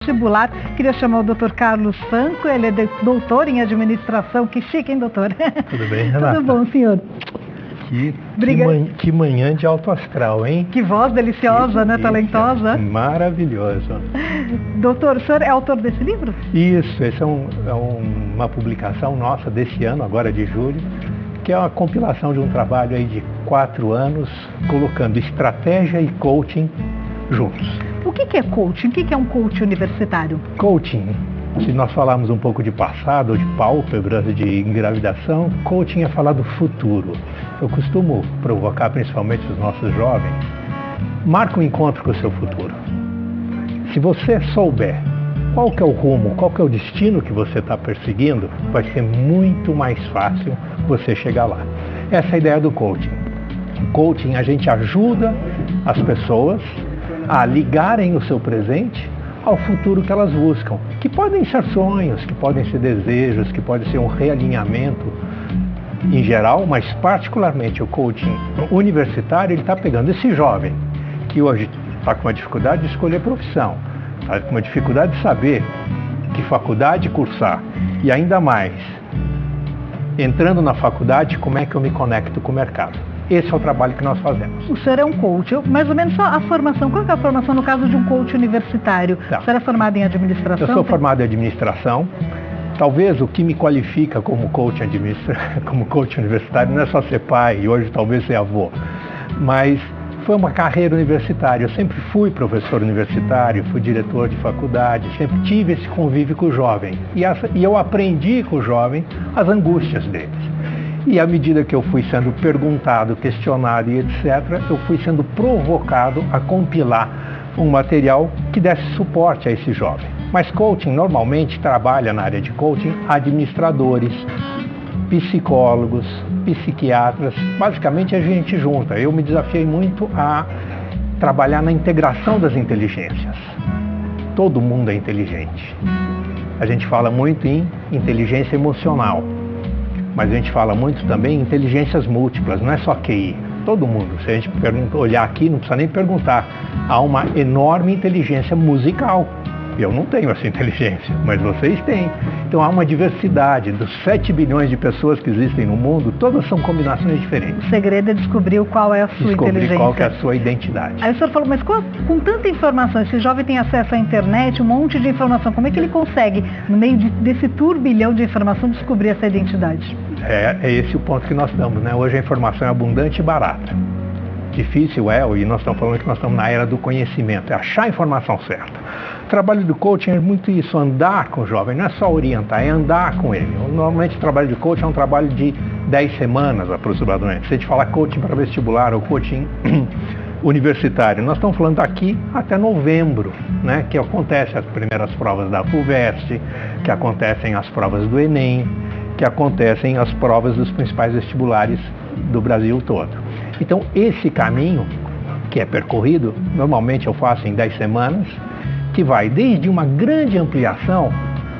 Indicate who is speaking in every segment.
Speaker 1: vestibular. Queria chamar o Dr. Carlos Franco, ele é doutor em administração. Que chique, hein, doutor?
Speaker 2: Tudo bem, Renata?
Speaker 1: Tudo bom, senhor?
Speaker 2: Que manhã de alto astral, hein?
Speaker 1: Que voz deliciosa, né? Talentosa.
Speaker 2: Maravilhoso.
Speaker 1: Doutor, o senhor é autor desse livro?
Speaker 2: Isso, esse é uma publicação nossa desse ano, agora de julho, que é uma compilação de um trabalho aí de 4 anos, colocando estratégia e coaching juntos.
Speaker 1: O que é coaching? O que é um coach universitário?
Speaker 2: Coaching, se nós falarmos um pouco de passado, de pálpebras, de engravidação, coaching é falar do futuro. Eu costumo provocar principalmente os nossos jovens, marca um encontro com o seu futuro. Se você souber qual que é o rumo, qual que é o destino que você está perseguindo, vai ser muito mais fácil você chegar lá. Essa é a ideia do coaching. O coaching, a gente ajuda as pessoas a ligarem o seu presente ao futuro que elas buscam, que podem ser sonhos, que podem ser desejos, que pode ser um realinhamento em geral, mas particularmente o coaching universitário, ele está pegando esse jovem que hoje está com uma dificuldade de escolher profissão, está com uma dificuldade de saber que faculdade cursar e ainda mais, entrando na faculdade, como é que eu me conecto com o mercado. Esse é o trabalho que nós fazemos.
Speaker 1: O senhor é um coach, mais ou menos só a formação. Qual é a formação no caso de um coach universitário?
Speaker 2: Tá.
Speaker 1: O senhor é formado em administração?
Speaker 2: Eu sou formado em administração. Talvez o que me qualifica como coach universitário não é só ser pai e hoje talvez ser avô, mas foi uma carreira universitária. Eu sempre fui professor universitário, fui diretor de faculdade, sempre tive esse convívio com o jovem. E eu aprendi com o jovem as angústias deles. E à medida que eu fui sendo perguntado, questionado e etc., eu fui sendo provocado a compilar um material que desse suporte a esse jovem. Mas coaching normalmente trabalha na área de coaching administradores, psicólogos, psiquiatras, basicamente a gente junta. Eu me desafiei muito a trabalhar na integração das inteligências. Todo mundo é inteligente. A gente fala muito em inteligência emocional. Mas a gente fala muito também em inteligências múltiplas, não é só QI. Todo mundo, se a gente olhar aqui, não precisa nem perguntar. Há uma enorme inteligência musical. Eu não tenho essa inteligência, mas vocês têm. Então há uma diversidade. Dos 7 bilhões de pessoas que existem no mundo, todas são combinações diferentes.
Speaker 1: O segredo é descobrir qual é a sua inteligência.
Speaker 2: Qual que é a sua identidade.
Speaker 1: Aí o senhor falou, mas com tanta informação, esse jovem tem acesso à internet, um monte de informação, como é que ele consegue, no meio desse turbilhão de informação, descobrir essa identidade?
Speaker 2: É esse o ponto que nós estamos, né? Hoje a informação é abundante e barata. Difícil e nós estamos falando que nós estamos na era do conhecimento, é achar a informação certa. O trabalho do coaching é muito isso, andar com o jovem, não é só orientar, é andar com ele. Normalmente o trabalho de coaching é um trabalho de 10 semanas aproximadamente. Se a gente falar coaching para vestibular ou coaching universitário, nós estamos falando daqui até novembro, né? Que acontecem as primeiras provas da FUVEST, que acontecem as provas do Enem, que acontecem as provas dos principais vestibulares do Brasil todo. Então esse caminho que é percorrido, normalmente eu faço em 10 semanas, que vai desde uma grande ampliação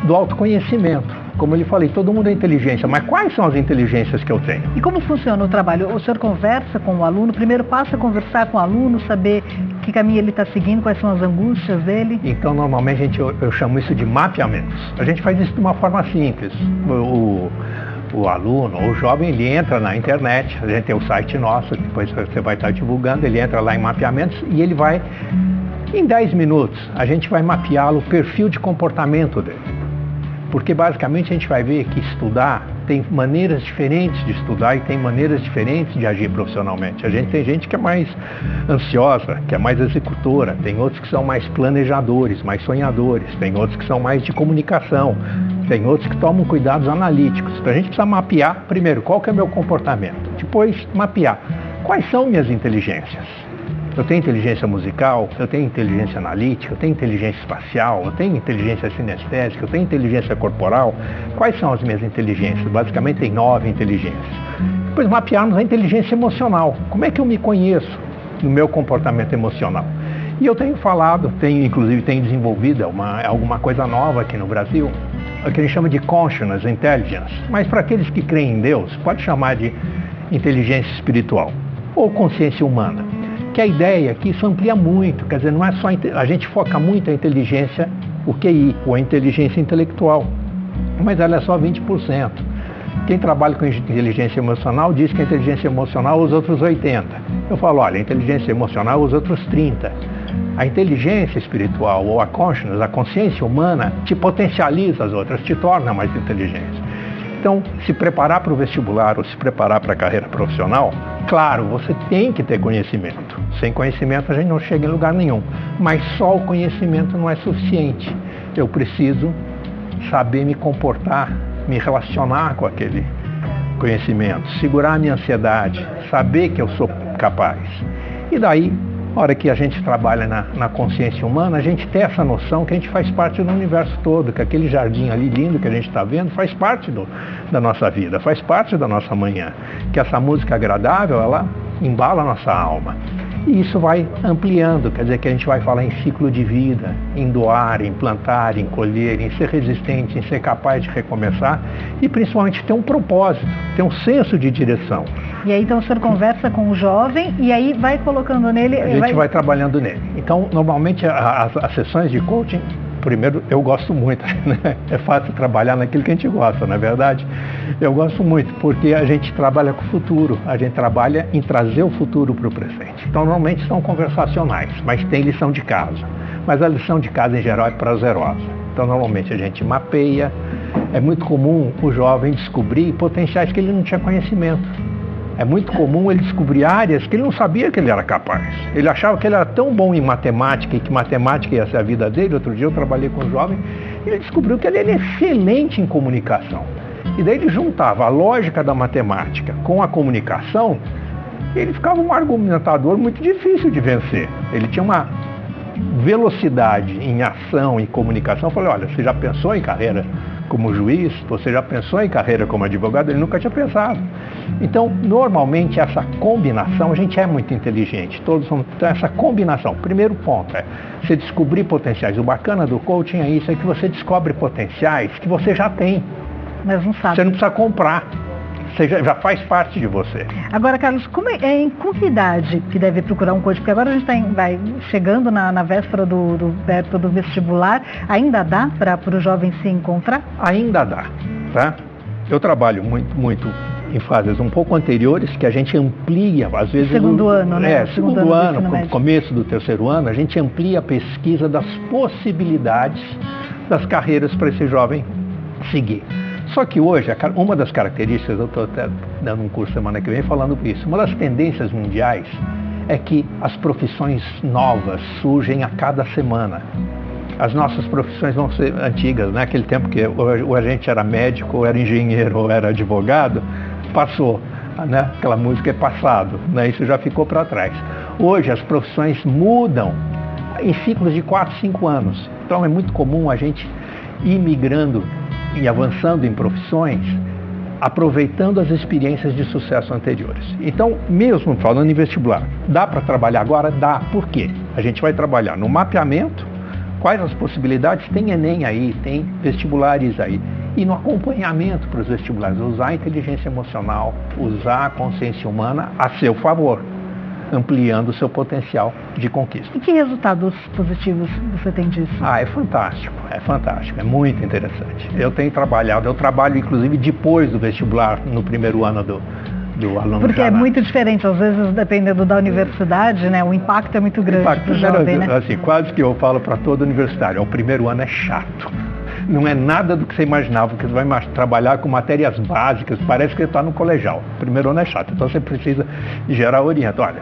Speaker 2: do autoconhecimento. Como eu lhe falei, todo mundo é inteligência, mas quais são as inteligências que eu tenho?
Speaker 1: E como funciona o trabalho? O senhor conversa com o aluno, primeiro passo é conversar com o aluno, saber que caminho ele está seguindo, quais são as angústias dele?
Speaker 2: Então, normalmente eu chamo isso de mapeamentos. A gente faz isso de uma forma simples. O aluno ou o jovem, ele entra na internet, a gente tem o site nosso, depois você vai estar divulgando, ele entra lá em mapeamentos e ele vai, em 10 minutos, a gente vai mapeá-lo, o perfil de comportamento dele. Porque basicamente a gente vai ver que estudar tem maneiras diferentes de estudar e tem maneiras diferentes de agir profissionalmente. Tem gente que é mais ansiosa, que é mais executora, tem outros que são mais planejadores, mais sonhadores, tem outros que são mais de comunicação, tem outros que tomam cuidados analíticos. Então a gente precisa mapear, primeiro, qual que é o meu comportamento, depois mapear quais são minhas inteligências. Eu tenho inteligência musical, eu tenho inteligência analítica, eu tenho inteligência espacial, eu tenho inteligência sinestésica, eu tenho inteligência corporal. Quais são as minhas inteligências? Basicamente tem 9 inteligências. Depois mapearmos a inteligência emocional. Como é que eu me conheço no meu comportamento emocional? E eu tenho falado, inclusive tenho desenvolvido alguma coisa nova aqui no Brasil, o que a gente chama de Consciousness Intelligence. Mas para aqueles que creem em Deus, pode chamar de inteligência espiritual ou consciência humana. Que a ideia é que isso amplia muito, quer dizer, não é só a gente foca muito a inteligência o QI, ou a inteligência intelectual, mas ela é só 20%. Quem trabalha com inteligência emocional diz que a inteligência emocional usa outros 80%. Eu falo, olha, a inteligência emocional usa outros 30%. A inteligência espiritual, ou a consciousness, a consciência humana, te potencializa as outras, te torna mais inteligente. Então, se preparar para o vestibular ou se preparar para a carreira profissional, claro, você tem que ter conhecimento. Sem conhecimento a gente não chega em lugar nenhum. Mas só o conhecimento não é suficiente. Eu preciso saber me comportar, me relacionar com aquele conhecimento, segurar a minha ansiedade, saber que eu sou capaz. E daí, na hora que a gente trabalha na consciência humana, a gente tem essa noção que a gente faz parte do universo todo, que aquele jardim ali lindo que a gente está vendo faz parte da nossa vida, faz parte da nossa manhã, que essa música agradável, ela embala a nossa alma. E isso vai ampliando, quer dizer que a gente vai falar em ciclo de vida, em doar, em plantar, em colher, em ser resistente, em ser capaz de recomeçar e principalmente ter um propósito, ter um senso de direção.
Speaker 1: E aí então o senhor conversa com o jovem e aí vai colocando nele...
Speaker 2: A gente vai trabalhando nele. Então, normalmente as sessões de coaching, primeiro, eu gosto muito, né? É fácil trabalhar naquilo que a gente gosta, não é verdade? Eu gosto muito, porque a gente trabalha com o futuro, a gente trabalha em trazer o futuro para o presente. Então, normalmente são conversacionais, mas tem lição de casa. Mas a lição de casa, em geral, é prazerosa. Então, normalmente a gente mapeia. É muito comum o jovem descobrir potenciais que ele não tinha conhecimento. É muito comum ele descobrir áreas que ele não sabia que ele era capaz. Ele achava que ele era tão bom em matemática e que matemática ia ser a vida dele. Outro dia eu trabalhei com um jovem e ele descobriu que ele era excelente em comunicação. E daí ele juntava a lógica da matemática com a comunicação e ele ficava um argumentador muito difícil de vencer. Ele tinha uma velocidade em ação e comunicação. Eu falei, olha, você já pensou em carreira como juiz? Você já pensou em carreira como advogado? Ele nunca tinha pensado. Então, normalmente, essa combinação, a gente é muito inteligente, todos são, então, essa combinação, primeiro ponto é você descobrir potenciais. O bacana do coaching é isso, é que você descobre potenciais que você já tem.
Speaker 1: Mas não sabe.
Speaker 2: Você não precisa comprar. Você já faz parte de você.
Speaker 1: Agora, Carlos, com que idade que deve procurar um coach? Porque agora a gente vai chegando na véspera perto do vestibular. Ainda dá para o jovem se encontrar?
Speaker 2: Ainda dá, tá? Eu trabalho muito em fases um pouco anteriores, que a gente amplia, às vezes...
Speaker 1: Segundo ano, né?
Speaker 2: Segundo ano, começo do terceiro ano, a gente amplia a pesquisa das possibilidades das carreiras para esse jovem seguir. Só que hoje, uma das características, eu estou até dando um curso semana que vem falando isso, uma das tendências mundiais é que as profissões novas surgem a cada semana. As nossas profissões vão ser antigas, né? Aquele tempo que ou a gente era médico, ou era engenheiro, ou era advogado, passou, né? Aquela música é passado, né? Isso já ficou para trás. Hoje as profissões mudam em ciclos de 4, 5 anos. Então é muito comum a gente ir migrando e avançando em profissões, aproveitando as experiências de sucesso anteriores. Então, mesmo falando em vestibular, dá para trabalhar agora? Dá. Por quê? A gente vai trabalhar no mapeamento, quais as possibilidades, tem Enem aí, tem vestibulares aí, e no acompanhamento para os vestibulares, usar a inteligência emocional, usar a consciência humana a seu favor, ampliando o seu potencial de conquista.
Speaker 1: E que resultados positivos você tem disso?
Speaker 2: É fantástico, é muito interessante. Eu trabalho inclusive depois do vestibular, no primeiro ano do aluno.
Speaker 1: Porque é muito diferente, às vezes, dependendo da universidade, né? O impacto é muito grande para o jovem, né?
Speaker 2: Assim, quase que eu falo para todo universitário, o primeiro ano é chato. Não é nada do que você imaginava, porque você vai trabalhar com matérias básicas, parece que você está no colegial. O primeiro ano é chato, então você precisa gerar orientação. Olha,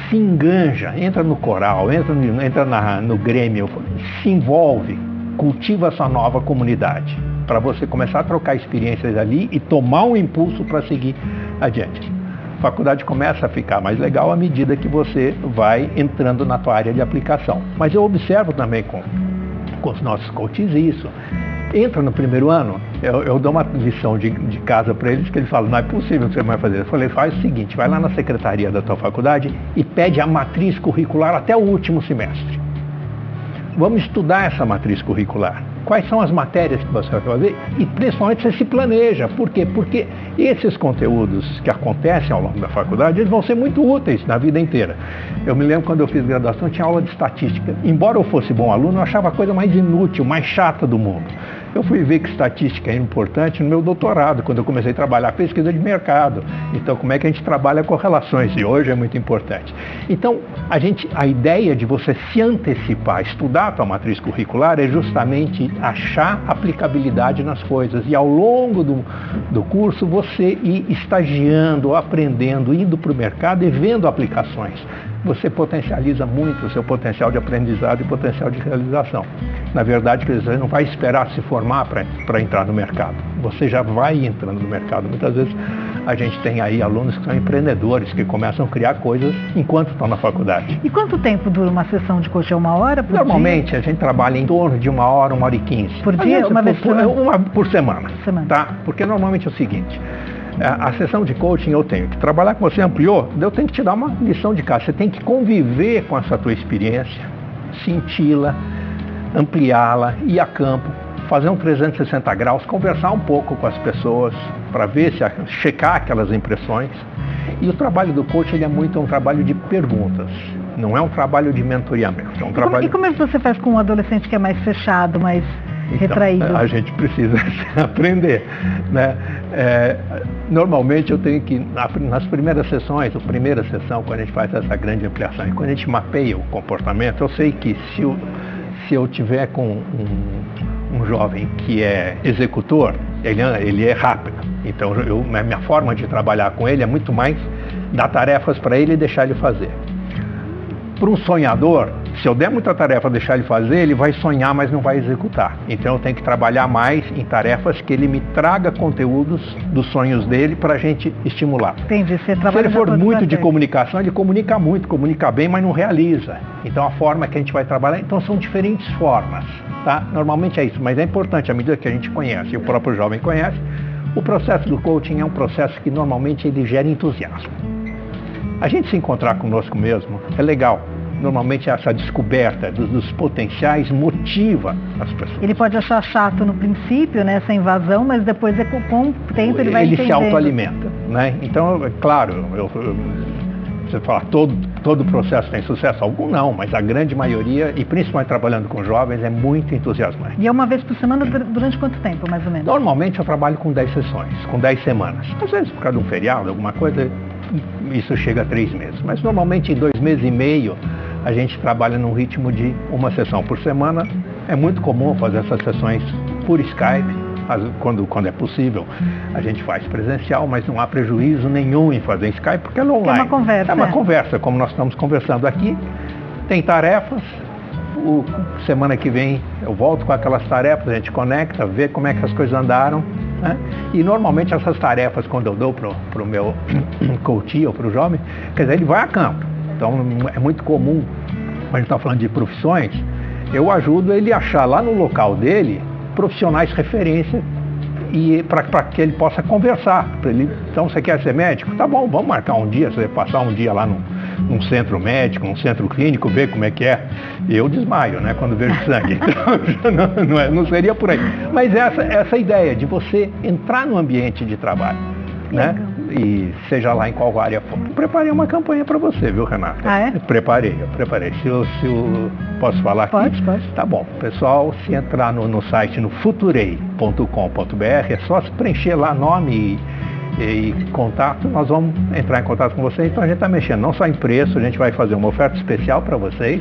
Speaker 2: se enganja, entra no coral, entra no Grêmio, se envolve, cultiva essa nova comunidade, para você começar a trocar experiências ali e tomar um impulso para seguir adiante. A faculdade começa a ficar mais legal à medida que você vai entrando na tua área de aplicação. Mas eu observo também com os nossos coaches isso. Entra no primeiro ano, eu dou uma lição de casa para eles, que eles falam, não é possível que você vai fazer. Eu falei, faz o seguinte, vai lá na secretaria da tua faculdade e pede a matriz curricular até o último semestre. Vamos estudar essa matriz curricular. quais são as matérias que você vai fazer e principalmente você se planeja. Por quê? Porque esses conteúdos que acontecem ao longo da faculdade, eles vão ser muito úteis na vida inteira. Eu me lembro quando eu fiz graduação, tinha aula de estatística. Embora eu fosse bom aluno, eu achava a coisa mais inútil, mais chata do mundo. Eu fui ver que estatística é importante no meu doutorado, quando eu comecei a trabalhar pesquisa de mercado. Então, como é que a gente trabalha correlações? E hoje é muito importante. Então, a ideia de você se antecipar, estudar a tua matriz curricular é justamente achar aplicabilidade nas coisas. E ao longo do curso, você ir estagiando, aprendendo, indo para o mercado e vendo aplicações. Você potencializa muito o seu potencial de aprendizado e potencial de realização. Na verdade, você não vai esperar se formar para entrar no mercado. Você já vai entrando no mercado. Muitas vezes a gente tem aí alunos que são empreendedores, que começam a criar coisas enquanto estão na faculdade.
Speaker 1: E quanto tempo dura uma sessão de coaching? 1 hora por
Speaker 2: Normalmente
Speaker 1: dia?
Speaker 2: A gente trabalha em torno de 1 hora, 1 hora e 15.
Speaker 1: Por dia? Uma vez por semana?
Speaker 2: Uma por semana. Tá? Porque normalmente é o seguinte... A sessão de coaching eu tenho que trabalhar com você, ampliou, eu tenho que te dar uma lição de casa. Você tem que conviver com essa tua experiência, senti-la, ampliá-la, ir a campo, fazer um 360 graus, conversar um pouco com as pessoas para ver, checar aquelas impressões. E o trabalho do coaching ele é muito um trabalho de perguntas, não é um trabalho de mentoreamento. É um trabalho...
Speaker 1: E como é que você faz com um adolescente que é mais fechado, mais retraído?
Speaker 2: Então, a gente precisa aprender, né? Normalmente eu tenho que, nas primeiras sessões, a primeira sessão, quando a gente faz essa grande ampliação, e quando a gente mapeia o comportamento, eu sei que se eu tiver com um jovem que é executor, ele é rápido. Então minha forma de trabalhar com ele é muito mais dar tarefas para ele e deixar ele fazer. Para um sonhador, se eu der muita tarefa deixar ele fazer, ele vai sonhar, mas não vai executar. Então eu tenho que trabalhar mais em tarefas que ele me traga conteúdos dos sonhos dele para a gente estimular.
Speaker 1: Entendi.
Speaker 2: Se ele for muito de comunicação, ele comunica muito, comunica bem, mas não realiza. Então a forma que a gente vai trabalhar, então são diferentes formas, tá? Normalmente é isso, mas é importante, à medida que a gente conhece, e o próprio jovem conhece, o processo do coaching é um processo que normalmente ele gera entusiasmo. A gente se encontrar conosco mesmo é legal. Normalmente essa descoberta dos potenciais motiva as pessoas.
Speaker 1: Ele pode achar chato no princípio, né, essa invasão, mas depois com o tempo ele vai entendendo.
Speaker 2: Ele se autoalimenta, né? Então, é claro, você fala, todo processo tem sucesso? Algum não, mas a grande maioria, e principalmente trabalhando com jovens, é muito entusiasmante.
Speaker 1: E é uma vez por semana durante quanto tempo, mais ou menos?
Speaker 2: Normalmente eu trabalho com 10 sessões, com 10 semanas. Às vezes por causa de um feriado, alguma coisa, isso chega a 3 meses. Mas normalmente em 2 meses e meio, a gente trabalha num ritmo de 1 sessão por semana. É muito comum fazer essas sessões por Skype, quando é possível. A gente faz presencial, mas não há prejuízo nenhum em fazer Skype, porque é online.
Speaker 1: É uma conversa.
Speaker 2: É uma conversa, como nós estamos conversando aqui. Tem tarefas. Semana que vem eu volto com aquelas tarefas, a gente conecta, vê como é que as coisas andaram. Né? E normalmente essas tarefas, quando eu dou para o meu coach ou para o jovem, quer dizer, ele vai a campo. Então é muito comum, quando a gente está falando de profissões, eu ajudo ele a achar lá no local dele profissionais referência e para que ele possa conversar. Então, você quer ser médico? Tá bom, vamos marcar um dia, você passar um dia lá num centro médico, num centro clínico, ver como é que é. Eu desmaio, né, quando vejo sangue. Então, não seria por aí. Mas essa ideia de você entrar no ambiente de trabalho, né? E seja lá em qual área for. Preparei uma campanha para você, viu, Renata?
Speaker 1: Ah, é?
Speaker 2: Preparei. Se eu posso falar aqui?
Speaker 1: Pode.
Speaker 2: Tá bom. Pessoal, se entrar no site, no futurei.com.br, é só se preencher lá nome e contato, nós vamos entrar em contato com vocês. Então a gente está mexendo não só em preço, a gente vai fazer uma oferta especial para vocês,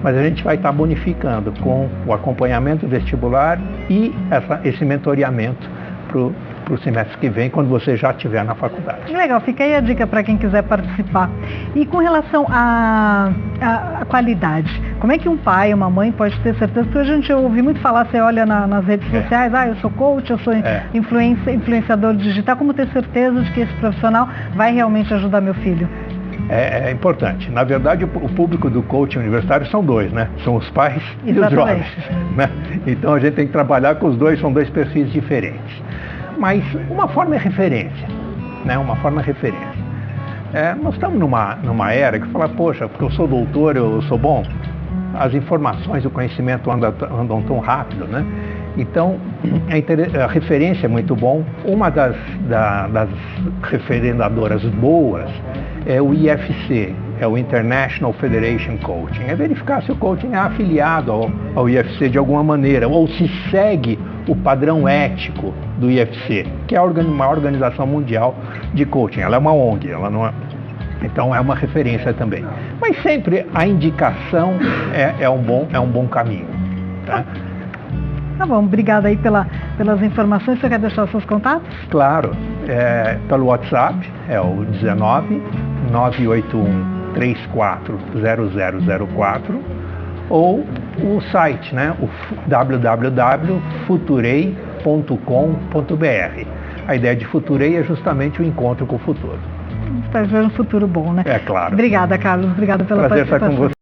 Speaker 2: mas a gente vai estar bonificando com o acompanhamento vestibular e esse mentoreamento para o semestre que vem, quando você já estiver na faculdade.
Speaker 1: Legal, fica aí a dica para quem quiser participar. E com relação à qualidade, como é que um pai, uma mãe pode ter certeza? Porque a gente ouve muito falar, você olha nas redes sociais, eu sou coach, eu sou influenciador digital, como ter certeza de que esse profissional vai realmente ajudar meu filho?
Speaker 2: É importante. Na verdade, o público do coaching universitário são 2, né? São os pais e os jovens. Né? Então a gente tem que trabalhar com os dois, são 2 perfis diferentes. Mas uma forma é referência, né? Uma forma é referência. Nós estamos numa era que fala, poxa, porque eu sou doutor, eu sou bom. As informações, o conhecimento andam tão rápido, né? Então, a referência é muito bom. Uma das referendadoras boas é o IFC, é o International Federation Coaching. É verificar se o coaching é afiliado ao IFC de alguma maneira, ou se segue o padrão ético do IFC, que é uma organização mundial de coaching. Ela é uma ONG, ela não é... Então é uma referência também. Mas sempre a indicação é um bom caminho. Tá?
Speaker 1: Tá bom, obrigada aí pelas informações. Você quer deixar os seus contatos?
Speaker 2: Claro, pelo WhatsApp, é o 19 981 340004, ou o site, né, o www.futurei.com.br. A ideia de Futurei é justamente o encontro com o futuro.
Speaker 1: Espero ver um futuro bom, né?
Speaker 2: É claro.
Speaker 1: Obrigada, Carlos. Obrigada pela participação.
Speaker 2: Prazer estar com você.